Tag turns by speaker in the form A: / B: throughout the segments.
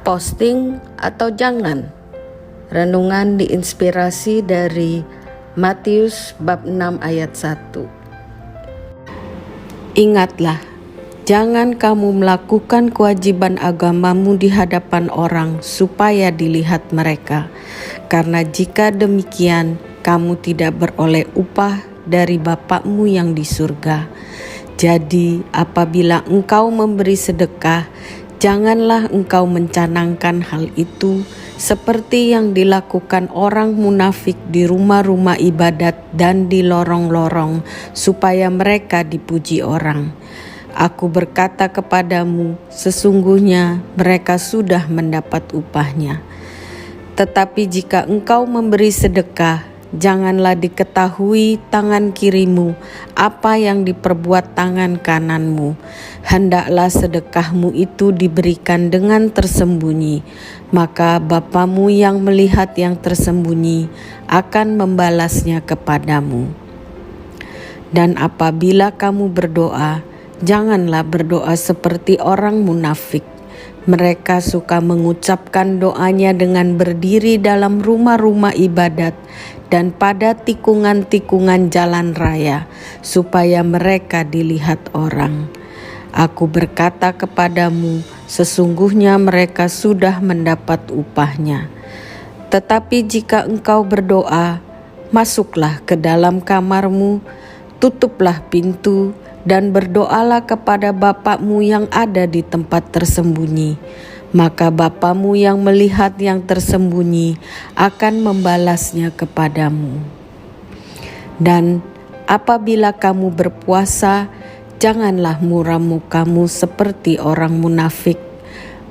A: posting atau jangan? Renungan diinspirasi dari Matius bab 6 ayat 1. Ingatlah, jangan kamu melakukan kewajiban agamamu di hadapan orang supaya dilihat mereka, karena jika demikian kamu tidak beroleh upah dari Bapakmu yang di surga. Jadi apabila engkau memberi sedekah, janganlah engkau mencanangkan hal itu seperti yang dilakukan orang munafik di rumah-rumah ibadat dan di lorong-lorong, supaya mereka dipuji orang. Aku berkata kepadamu, sesungguhnya mereka sudah mendapat upahnya. Tetapi jika engkau memberi sedekah, janganlah diketahui tangan kirimu apa yang diperbuat tangan kananmu. Hendaklah sedekahmu itu diberikan dengan tersembunyi, maka Bapamu yang melihat yang tersembunyi akan membalasnya kepadamu. Dan apabila kamu berdoa, janganlah berdoa seperti orang munafik. Mereka suka mengucapkan doanya dengan berdiri dalam rumah-rumah ibadat dan pada tikungan-tikungan jalan raya, supaya mereka dilihat orang. Aku berkata kepadamu, sesungguhnya mereka sudah mendapat upahnya. Tetapi jika engkau berdoa, masuklah ke dalam kamarmu, tutuplah pintu, dan berdoalah kepada Bapakmu yang ada di tempat tersembunyi. Maka Bapamu yang melihat yang tersembunyi akan membalasnya kepadamu. Dan apabila kamu berpuasa, janganlah muram mukamu seperti orang munafik.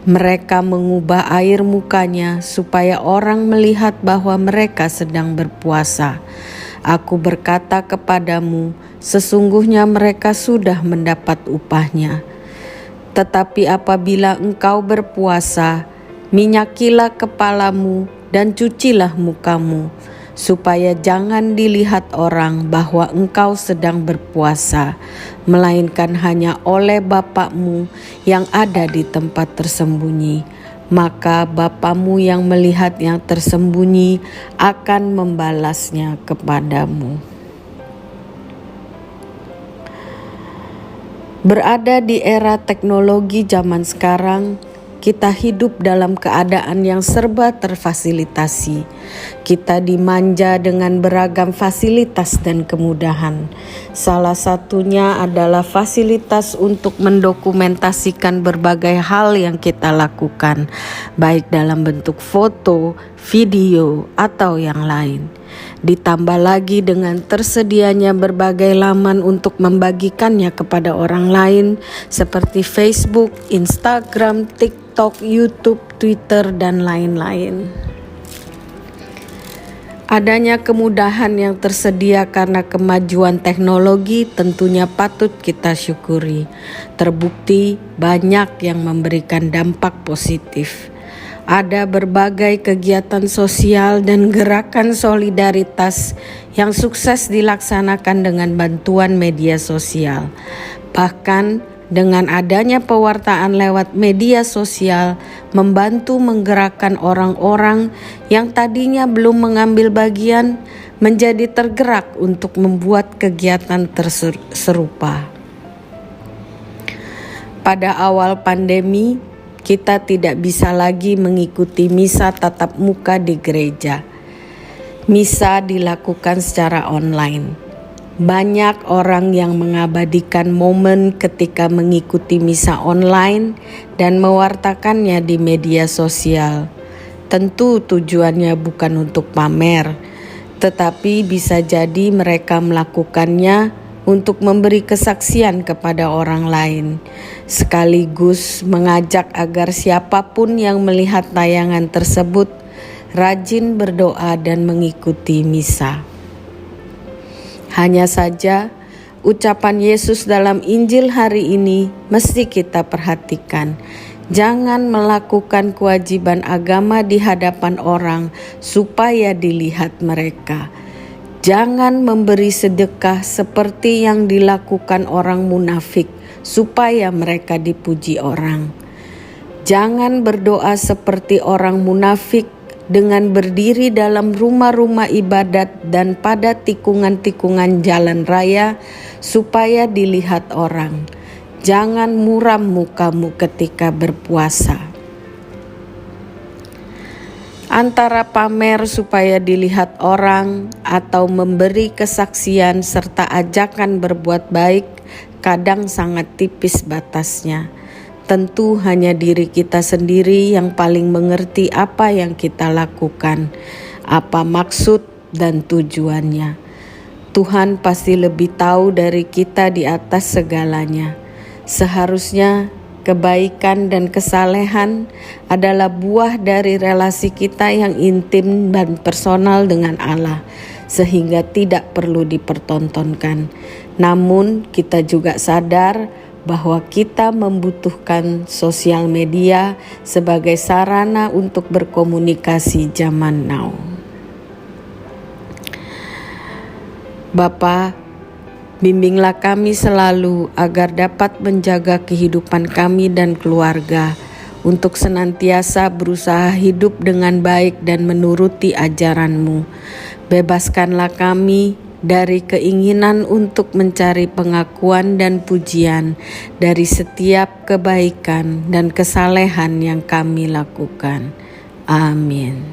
A: Mereka mengubah air mukanya supaya orang melihat bahwa mereka sedang berpuasa. Aku berkata kepadamu, sesungguhnya mereka sudah mendapat upahnya. Tetapi apabila engkau berpuasa, minyakilah kepalamu dan cucilah mukamu, supaya jangan dilihat orang bahwa engkau sedang berpuasa, melainkan hanya oleh Bapakmu yang ada di tempat tersembunyi. Maka Bapamu yang melihat yang tersembunyi akan membalasnya kepadamu. Berada di era teknologi zaman sekarang, kita hidup dalam keadaan yang serba terfasilitasi. Kita dimanja dengan beragam fasilitas dan kemudahan. Salah satunya adalah fasilitas untuk mendokumentasikan berbagai hal yang kita lakukan, baik dalam bentuk foto, video, atau yang lain. Ditambah lagi dengan tersedianya berbagai laman untuk membagikannya kepada orang lain seperti Facebook, Instagram, TikTok, YouTube, Twitter, dan lain-lain. Adanya kemudahan yang tersedia karena kemajuan teknologi tentunya patut kita syukuri. Terbukti banyak yang memberikan dampak positif. Ada berbagai kegiatan sosial dan gerakan solidaritas yang sukses dilaksanakan dengan bantuan media sosial. Bahkan dengan adanya pewartaan lewat media sosial membantu menggerakkan orang-orang yang tadinya belum mengambil bagian menjadi tergerak untuk membuat kegiatan serupa. Pada awal pandemi, kita tidak bisa lagi mengikuti misa tatap muka di gereja. Misa dilakukan secara online. Banyak orang yang mengabadikan momen ketika mengikuti misa online dan mewartakannya di media sosial. Tentu tujuannya bukan untuk pamer, tetapi bisa jadi mereka melakukannya untuk memberi kesaksian kepada orang lain, sekaligus mengajak agar siapapun yang melihat tayangan tersebut rajin berdoa dan mengikuti misa. Hanya saja, ucapan Yesus dalam Injil hari ini mesti kita perhatikan. Jangan melakukan kewajiban agama di hadapan orang supaya dilihat mereka. Jangan memberi sedekah seperti yang dilakukan orang munafik supaya mereka dipuji orang. Jangan berdoa seperti orang munafik dengan berdiri dalam rumah-rumah ibadat dan pada tikungan-tikungan jalan raya supaya dilihat orang. Jangan muram mukamu ketika berpuasa. Antara pamer supaya dilihat orang atau memberi kesaksian serta ajakan berbuat baik kadang sangat tipis batasnya. Tentu hanya diri kita sendiri yang paling mengerti apa yang kita lakukan, apa maksud dan tujuannya. Tuhan pasti lebih tahu dari kita di atas segalanya. Seharusnya kebaikan dan kesalehan adalah buah dari relasi kita yang intim dan personal dengan Allah, sehingga tidak perlu dipertontonkan. Namun kita juga sadar bahwa kita membutuhkan sosial media sebagai sarana untuk berkomunikasi zaman now. Bapa, bimbinglah kami selalu agar dapat menjaga kehidupan kami dan keluarga untuk senantiasa berusaha hidup dengan baik dan menuruti ajaran-Mu. Bebaskanlah kami dari keinginan untuk mencari pengakuan dan pujian dari setiap kebaikan dan kesalehan yang kami lakukan. Amin.